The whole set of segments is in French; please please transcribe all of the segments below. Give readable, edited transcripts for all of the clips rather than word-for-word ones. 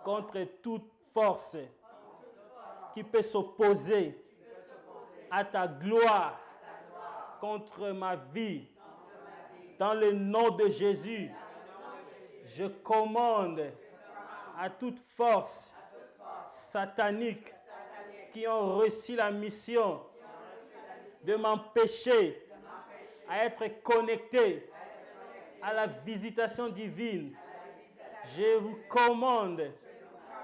contre toute force qui peut s'opposer à ta gloire contre ma vie. Dans le nom de Jésus, je commande à toute force satanique qui ont reçu la mission de m'empêcher à être connecté à la visitation divine. Je vous commande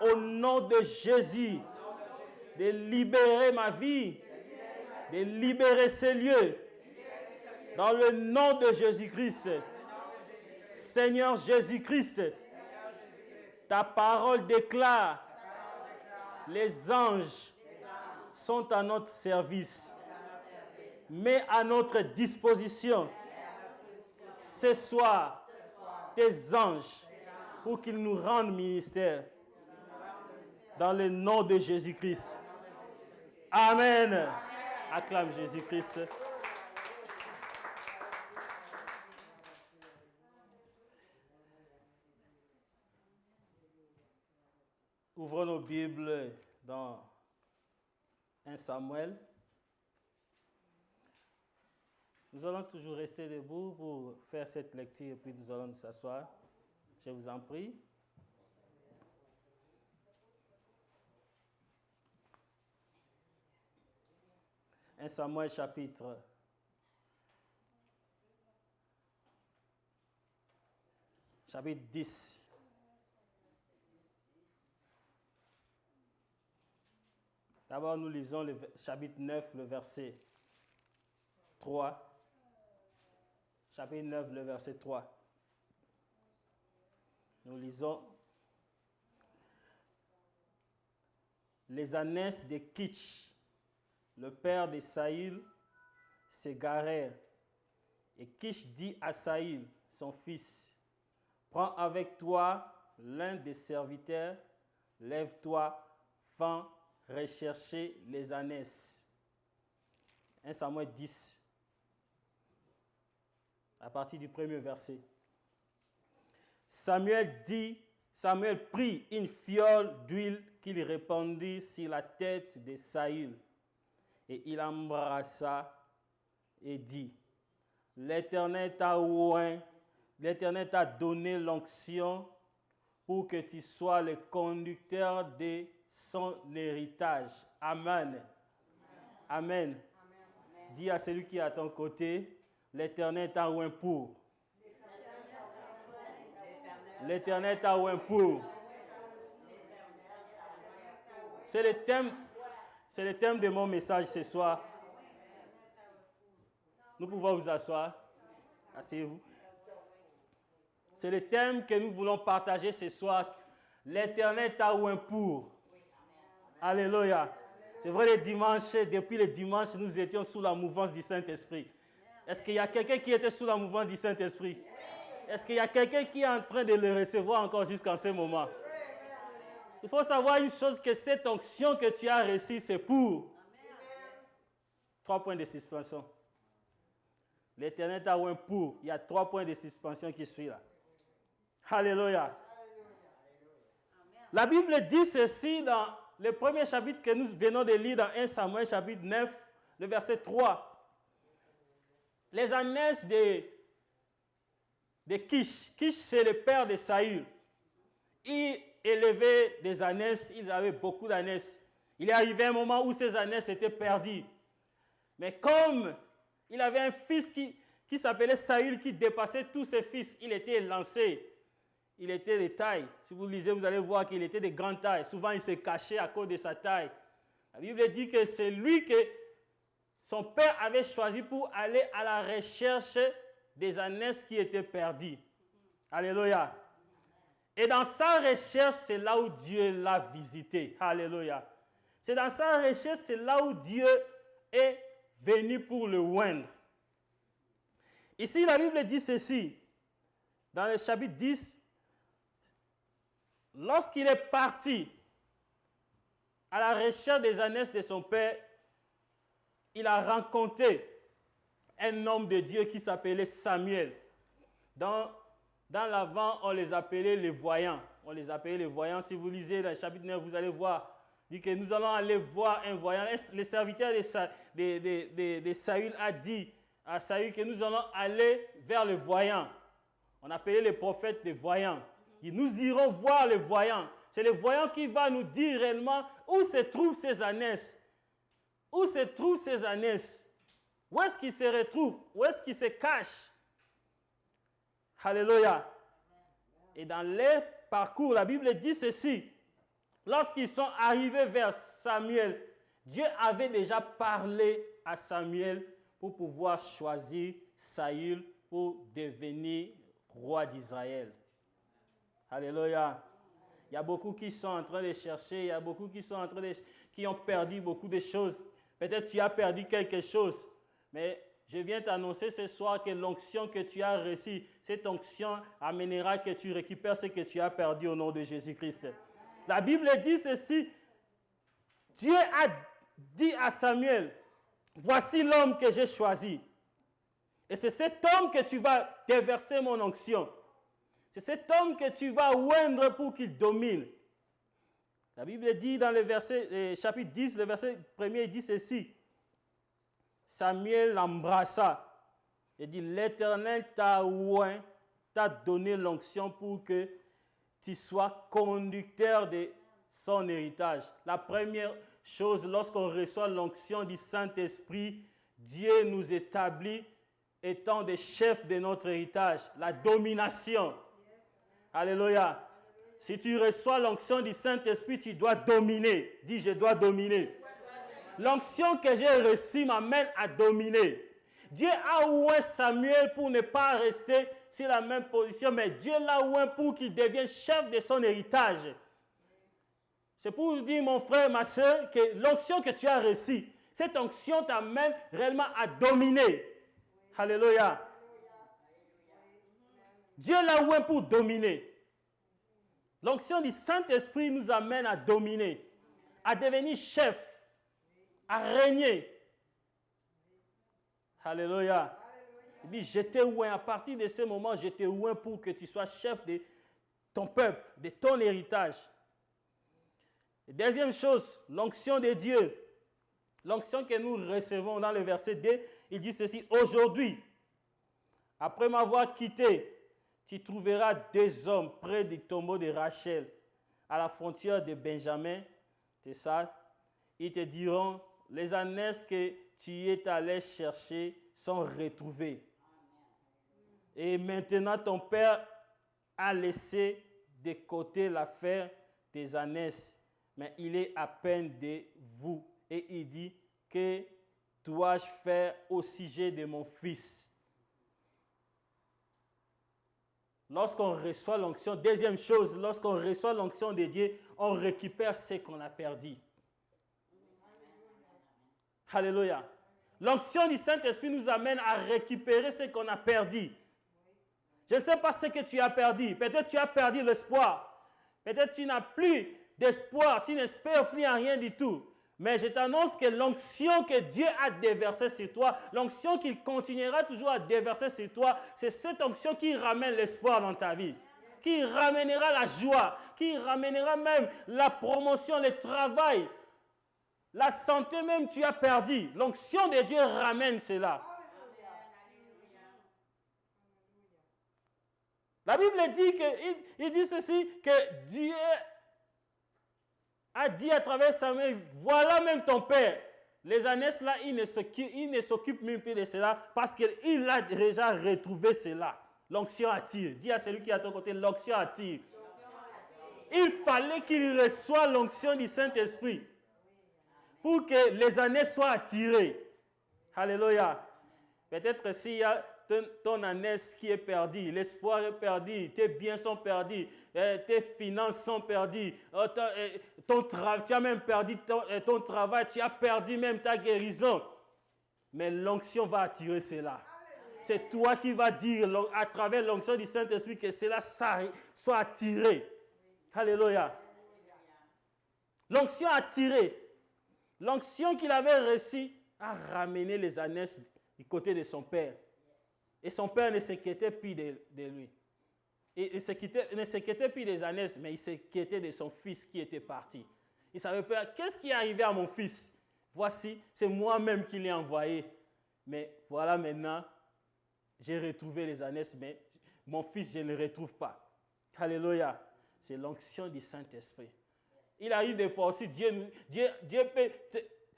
au nom de Jésus de libérer ma vie, de libérer ces lieux. Dans le nom de Jésus-Christ, Seigneur Jésus-Christ, ta parole déclare, les anges sont à notre service. Mets à notre disposition ce soir tes anges pour qu'ils nous rendent ministère. Dans le nom de Jésus-Christ. Amen. Acclame Jésus-Christ. Ouvrons nos Bibles dans 1 Samuel. Nous allons toujours rester debout pour faire cette lecture, puis nous allons nous asseoir. Je vous en prie. « 1 Samuel chapitre 10. D'abord, nous lisons le chapitre 9, le verset 3. Chapitre 9, le verset 3. Nous lisons les ânesses de Kitch, le père de Saül, s'égarèrent. Et Kitch dit à Saül, son fils, « Prends avec toi l'un des serviteurs, lève-toi, va rechercher les ânesses. » 1 Samuel 10, à partir du premier verset. Samuel prit une fiole d'huile qu'il répandit sur la tête de Saül. Et il embrassa et dit, « L'Éternel t'a oint, l'Éternel t'a donné l'onction pour que tu sois le conducteur de son héritage. » Amen. Amen. Amen. Dis à celui qui est à ton côté, « L'Éternel t'a oint pour. » L'Éternel t'a oint pour. C'est le thème de mon message ce soir. Nous pouvons vous asseoir. Asseyez-vous. C'est le thème que nous voulons partager ce soir. L'Éternel t'a oint pour. Alléluia. C'est vrai, depuis le dimanche, nous étions sous la mouvance du Saint-Esprit. Est-ce qu'il y a quelqu'un qui était sous la mouvance du Saint-Esprit? Est-ce qu'il y a quelqu'un qui est en train de le recevoir encore jusqu'en ce moment? Il faut savoir une chose, que cette onction que tu as reçue, c'est pour. 3 points de suspension. L'Éternel t'a oint pour. Il y a 3 points de suspension qui suivent là. Alléluia. La Bible dit ceci dans le premier chapitre que nous venons de lire dans 1 Samuel chapitre 9, le verset 3. Les ânesses de Kitch. Kitch, c'est le père de Saül. Il élevait des ânesses, il avait beaucoup d'ânesses. Il est arrivé un moment où ces ânesses étaient perdues. Mais comme il avait un fils qui s'appelait Saül, qui dépassait tous ses fils, il était lancé. Il était de taille. Si vous lisez, vous allez voir qu'il était de grande taille. Souvent, il se cachait à cause de sa taille. La Bible dit que c'est lui que son père avait choisi pour aller à la recherche des ânesses qui étaient perdues. Alléluia. Et dans sa recherche, c'est là où Dieu l'a visité. Alléluia. C'est dans sa recherche, c'est là où Dieu est venu pour le oindre. Ici, la Bible dit ceci. Dans le chapitre 10, lorsqu'il est parti à la recherche des ânesses de son père, il a rencontré un homme de Dieu qui s'appelait Samuel. Dans l'avant, on les appelait les voyants. On les appelait les voyants. Si vous lisez dans le chapitre 9, vous allez voir. Dit que nous allons aller voir un voyant. Le serviteur de Saül a dit à Saül que nous allons aller vers le voyant. On appelait les prophètes des voyants. Et nous irons voir le voyant. C'est le voyant qui va nous dire réellement où se trouvent ces ânesses. Où se trouvent ces ânesses? Où est-ce qu'ils se retrouvent? Où est-ce qu'ils se cachent? Alléluia. Et dans les parcours, la Bible dit ceci. Lorsqu'ils sont arrivés vers Samuel, Dieu avait déjà parlé à Samuel pour pouvoir choisir Saül pour devenir roi d'Israël. Alléluia. Il y a beaucoup qui sont en train de chercher, il y a beaucoup qui ont perdu beaucoup de choses. Peut-être tu as perdu quelque chose, mais je viens t'annoncer ce soir que l'onction que tu as reçue, cette onction amènera que tu récupères ce que tu as perdu au nom de Jésus-Christ. La Bible dit ceci, Dieu a dit à Samuel, voici l'homme que j'ai choisi. Et c'est cet homme que tu vas déverser mon onction. C'est cet homme que tu vas oindre pour qu'il domine. La Bible dit dans le chapitre 10, le verset 1er, il dit ceci. Samuel l'embrassa et dit, l'Éternel t'a oint, t'a donné l'onction pour que tu sois conducteur de son héritage. La première chose, lorsqu'on reçoit l'onction du Saint-Esprit, Dieu nous établit étant des chefs de notre héritage, la domination. Alléluia. Si tu reçois l'onction du Saint-Esprit, tu dois dominer. Dis, je dois dominer. L'onction que j'ai reçue m'amène à dominer. Dieu a oint Samuel pour ne pas rester sur la même position, mais Dieu l'a oint pour qu'il devienne chef de son héritage. C'est pour vous dire, mon frère, ma soeur, que l'onction que tu as reçue, cette onction t'amène réellement à dominer. Alléluia. Dieu l'a oint pour dominer. L'onction du Saint-Esprit nous amène à dominer, à devenir chef, à régner. Alléluia. Il dit, je t'ai oint. À partir de ce moment, je t'ai oint pour que tu sois chef de ton peuple, de ton héritage. Et deuxième chose, l'onction de Dieu. L'onction que nous recevons dans le verset 2, il dit ceci, aujourd'hui, après m'avoir quitté, tu trouveras deux hommes près du tombeau de Rachel, à la frontière de Benjamin, c'est ça. Ils te diront, les ânesses que tu es allé chercher sont retrouvées. Et maintenant, ton père a laissé de côté l'affaire des ânesses, mais il est à peine de vous. Et il dit, que dois-je faire au sujet de mon fils? Lorsqu'on reçoit l'onction, deuxième chose, lorsqu'on reçoit l'onction de Dieu, on récupère ce qu'on a perdu. Alléluia. L'onction du Saint-Esprit nous amène à récupérer ce qu'on a perdu. Je ne sais pas ce que tu as perdu. Peut-être tu as perdu l'espoir. Peut-être tu n'as plus d'espoir. Tu n'espères plus en rien du tout. Mais je t'annonce que l'onction que Dieu a déversée sur toi, l'onction qu'il continuera toujours à déverser sur toi, c'est cette onction qui ramène l'espoir dans ta vie, qui ramènera la joie, qui ramènera même la promotion, le travail, la santé même tu as perdu. L'onction de Dieu ramène cela. La Bible dit il dit ceci, que Dieu a dit à travers Samuel, voilà même ton père. Les ânesses là, il ne s'occupe même plus de cela parce qu'il a déjà retrouvé cela. L'onction attire. Dis à celui qui est à ton côté, l'onction attire. Il fallait qu'il reçoive l'onction du Saint-Esprit pour que les ânesses soient attirées. Alléluia. Peut-être s'il y a ton ânesse qui est perdue, l'espoir est perdu, tes biens sont perdus, tes finances sont perdues, tu as même perdu ton travail, tu as perdu même ta guérison. Mais l'onction va attirer cela. C'est toi qui vas dire à travers l'onction du Saint-Esprit que cela soit attiré. Alléluia. L'onction a attiré. L'onction qu'il avait reçue a ramené les ânesses du côté de son père. Et son père ne s'inquiétait plus de lui. il ne s'inquiétait plus des ânesses, mais il s'inquiétait de son fils qui était parti. Il savait pas, qu'est-ce qui est arrivé à mon fils? Voici, c'est moi-même qui l'ai envoyé. Mais voilà maintenant, j'ai retrouvé les ânesses, mais mon fils, je ne le retrouve pas. Alléluia. C'est l'onction du Saint-Esprit. Il arrive des fois aussi, Dieu peut,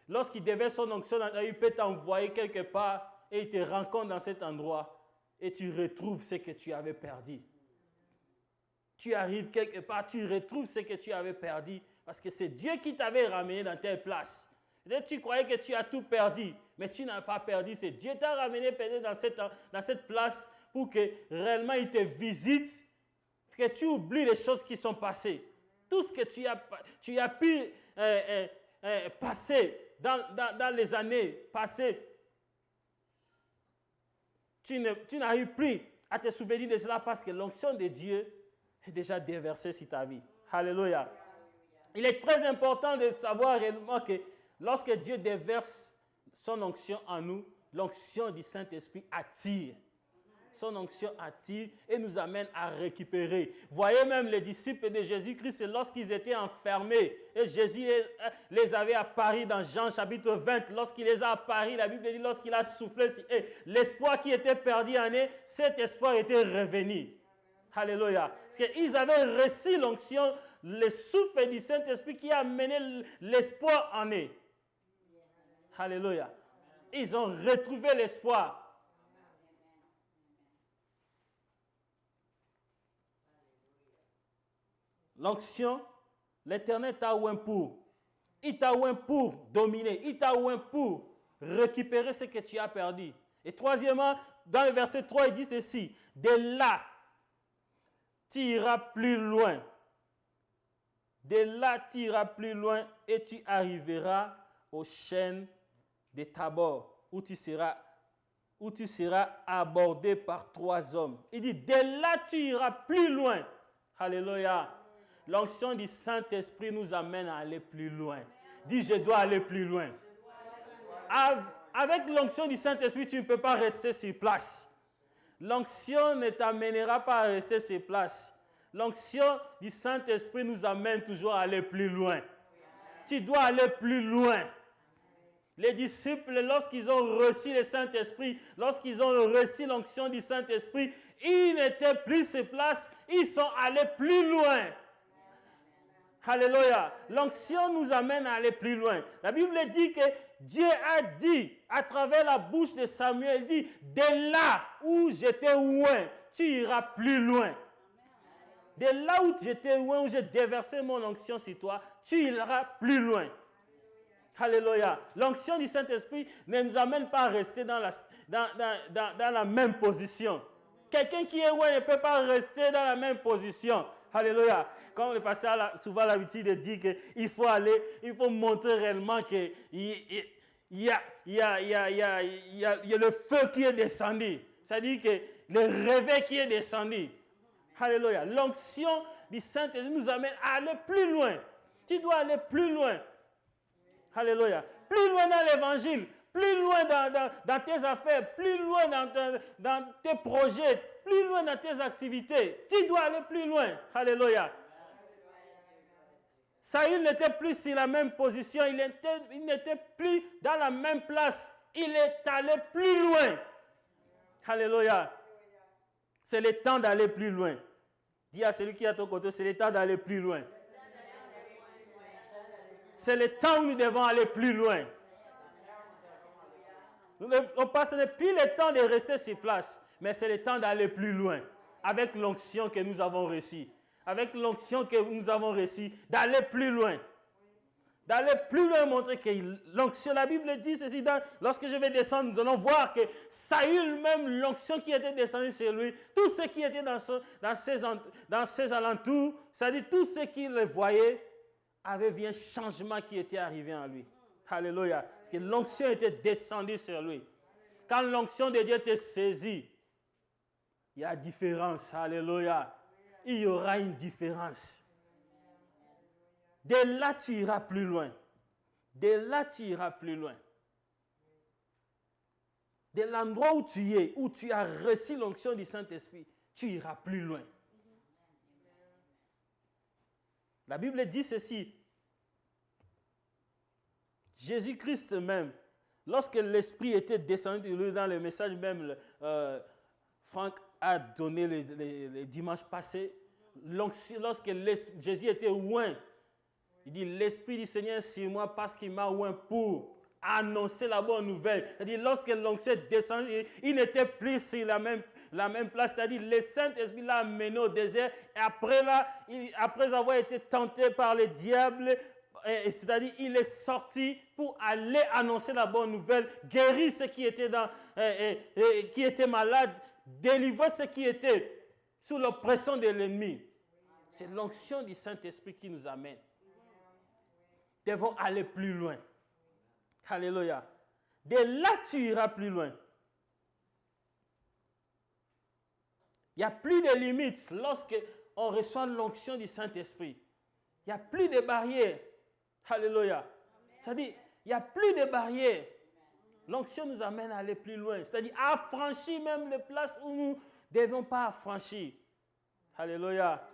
lorsqu'il déverse son onction, il peut t'envoyer quelque part et il te rencontre dans cet endroit et tu retrouves ce que tu avais perdu. Tu arrives quelque part, tu retrouves ce que tu avais perdu parce que c'est Dieu qui t'avait ramené dans telle place. Peut-être tu croyais que tu as tout perdu, mais tu n'as pas perdu. C'est Dieu t'a ramené peut-être dans cette place pour que réellement il te visite, que tu oublies les choses qui sont passées. Tout ce que tu as pu passer dans les années passées, tu n'arrives plus à te souvenir de cela parce que l'onction de Dieu est déjà déversée sur ta vie. Alléluia. Il est très important de savoir réellement que lorsque Dieu déverse son onction en nous, l'onction du Saint-Esprit attire. Son onction attire et nous amène à récupérer. Voyez même les disciples de Jésus-Christ, lorsqu'ils étaient enfermés, et Jésus les avait apparus dans Jean chapitre 20, lorsqu'il les a apparus, la Bible dit, lorsqu'il a soufflé, et l'espoir qui était perdu en eux, cet espoir était revenu. Alléluia. Parce qu'ils avaient reçu l'onction, le souffle du Saint-Esprit qui a amené l'espoir en eux. Alléluia. Ils ont retrouvé l'espoir. L'onction, l'Éternel t'a oint pour. Il t'a oint pour dominer. Il t'a oint pour récupérer ce que tu as perdu. Et troisièmement, dans le verset 3, il dit ceci. De là, tu iras plus loin. De là, tu iras plus loin et tu arriveras aux chaînes de Tabor, où tu seras abordé par 3 hommes. Il dit, de là, tu iras plus loin. Alléluia. L'onction du Saint-Esprit nous amène à aller plus loin. Dis, je dois aller plus loin. Avec l'onction du Saint-Esprit, tu ne peux pas rester sur place. L'onction ne t'amènera pas à rester sur place. L'onction du Saint-Esprit nous amène toujours à aller plus loin. Tu dois aller plus loin. Les disciples, lorsqu'ils ont reçu le Saint-Esprit, lorsqu'ils ont reçu l'onction du Saint-Esprit, ils n'étaient plus sur place, ils sont allés plus loin. Alléluia. L'onction nous amène à aller plus loin. La Bible dit que Dieu a dit à travers la bouche de Samuel, il dit, de là où j'étais loin, tu iras plus loin. De là où j'étais loin, où j'ai déversé mon onction sur toi, tu iras plus loin. Alléluia. L'onction du Saint-Esprit ne nous amène pas à rester dans la même position. Quelqu'un qui est loin ne peut pas rester dans la même position. Alléluia. Comme le pasteur a souvent l'habitude de dire qu'il faut aller, il faut montrer réellement qu'il y a le feu qui est descendu. C'est-à-dire que le réveil qui est descendu. Alléluia. L'onction du Saint-Esprit nous amène à aller plus loin. Tu dois aller plus loin. Alléluia. Plus loin dans l'évangile, plus loin dans tes affaires, plus loin dans tes projets, plus loin dans tes activités. Tu dois aller plus loin. Alléluia. Saül n'était plus sur la même position, il n'était plus dans la même place. Il est allé plus loin. Alléluia. C'est le temps d'aller plus loin. Dis à celui qui est à ton côté, c'est le temps d'aller plus loin. C'est le temps où nous devons aller plus loin. Ce n'est plus le temps de rester sur place, mais c'est le temps d'aller plus loin. Avec l'onction que nous avons reçue. Avec l'onction que nous avons reçue, d'aller plus loin. D'aller plus loin, montrer que l'onction, la Bible dit ceci, lorsque je vais descendre, nous allons voir que Saül, même l'onction qui était descendue sur lui, tout ce qui était dans ses alentours, c'est-à-dire tout ce qu'il voyait, avait vu un changement qui était arrivé en lui. Alléluia. Parce que l'onction était descendue sur lui. Quand l'onction de Dieu te saisit, il y a différence. Alléluia. Il y aura une différence. De là, tu iras plus loin. De là, tu iras plus loin. De l'endroit où tu es, où tu as reçu l'onction du Saint-Esprit, tu iras plus loin. La Bible dit ceci. Jésus-Christ même, lorsque l'Esprit était descendu dans le message même, Franck a donné les dimanches passés, lorsque Jésus était oint, il dit, l'Esprit du Seigneur sur moi parce qu'il m'a oint pour annoncer la bonne nouvelle. C'est-à-dire, lorsque l'onction est descendue, il n'était plus sur la même place. C'est-à-dire, le Saint-Esprit l'a amené au désert. Et après avoir été tenté par le diable, c'est-à-dire, il est sorti pour aller annoncer la bonne nouvelle, guérir ceux qui étaient, qui étaient malades, délivrer ceux qui étaient sous l'oppression de l'ennemi. C'est l'onction du Saint-Esprit qui nous amène. Nous devons aller plus loin. Alléluia. De là, tu iras plus loin. Il n'y a plus de limites lorsque on reçoit l'onction du Saint-Esprit. Il n'y a plus de barrières. Alléluia. C'est-à-dire, il n'y a plus de barrières. L'onction nous amène à aller plus loin. C'est-à-dire, à franchir même les places où nous ne devons pas franchir. Alléluia.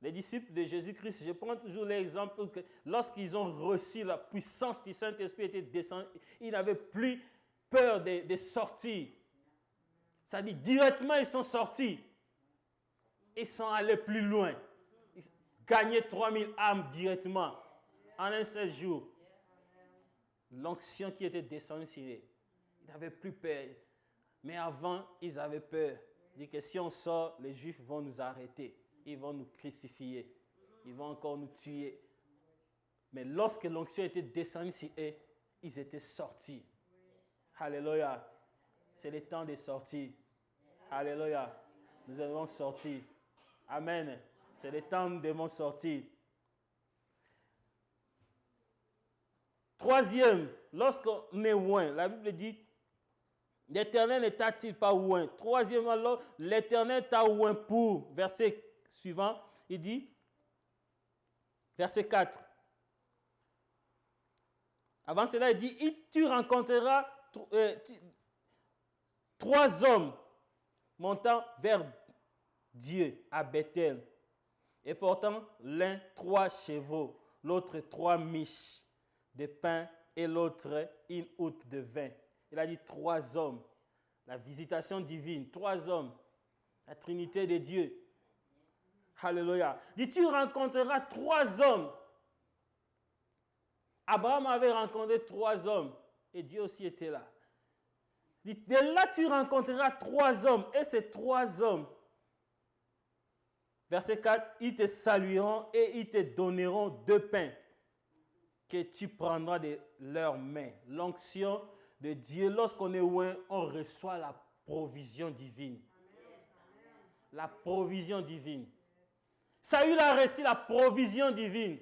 Les disciples de Jésus-Christ, je prends toujours l'exemple que lorsqu'ils ont reçu la puissance du Saint-Esprit était descendu, ils n'avaient plus peur de sortir. C'est-à-dire, directement, ils sont sortis. Ils sont allés plus loin. Gagner 3000 âmes directement en un seul jour. L'onction qui était descendue sur eux. Ils n'avaient plus peur. Mais avant, ils avaient peur. Ils disaient que si on sort, les Juifs vont nous arrêter. Ils vont nous crucifier. Ils vont encore nous tuer. Mais lorsque l'onction était descendue sur eux, ils étaient sortis. Alléluia. C'est le temps de sortir. Alléluia. Nous devons sortir. Amen. C'est le temps où nous devons sortir. Troisième, lorsqu'on est loin, la Bible dit, l'Éternel ne t'a-t-il pas oint? Troisièmement, l'Éternel t'a oint pour, verset suivant, il dit, verset 4. Avant cela, il dit, tu rencontreras 3 hommes montant vers Dieu à Bethel, et portant l'un 3 chevaux, l'autre 3 miches de pain et l'autre une outre de vin. Il a dit 3 hommes. La visitation divine, 3 hommes. La Trinité de Dieu. Alléluia. Il dit, tu rencontreras 3 hommes. Abraham avait rencontré 3 hommes. Et Dieu aussi était là. Il dit, de là, tu rencontreras 3 hommes. Et ces 3 hommes, verset 4, ils te salueront et ils te donneront 2 pains que tu prendras de leurs mains. L'onction de Dieu, lorsqu'on est loin, on reçoit la provision divine. La provision divine. Saül a reçu la provision divine.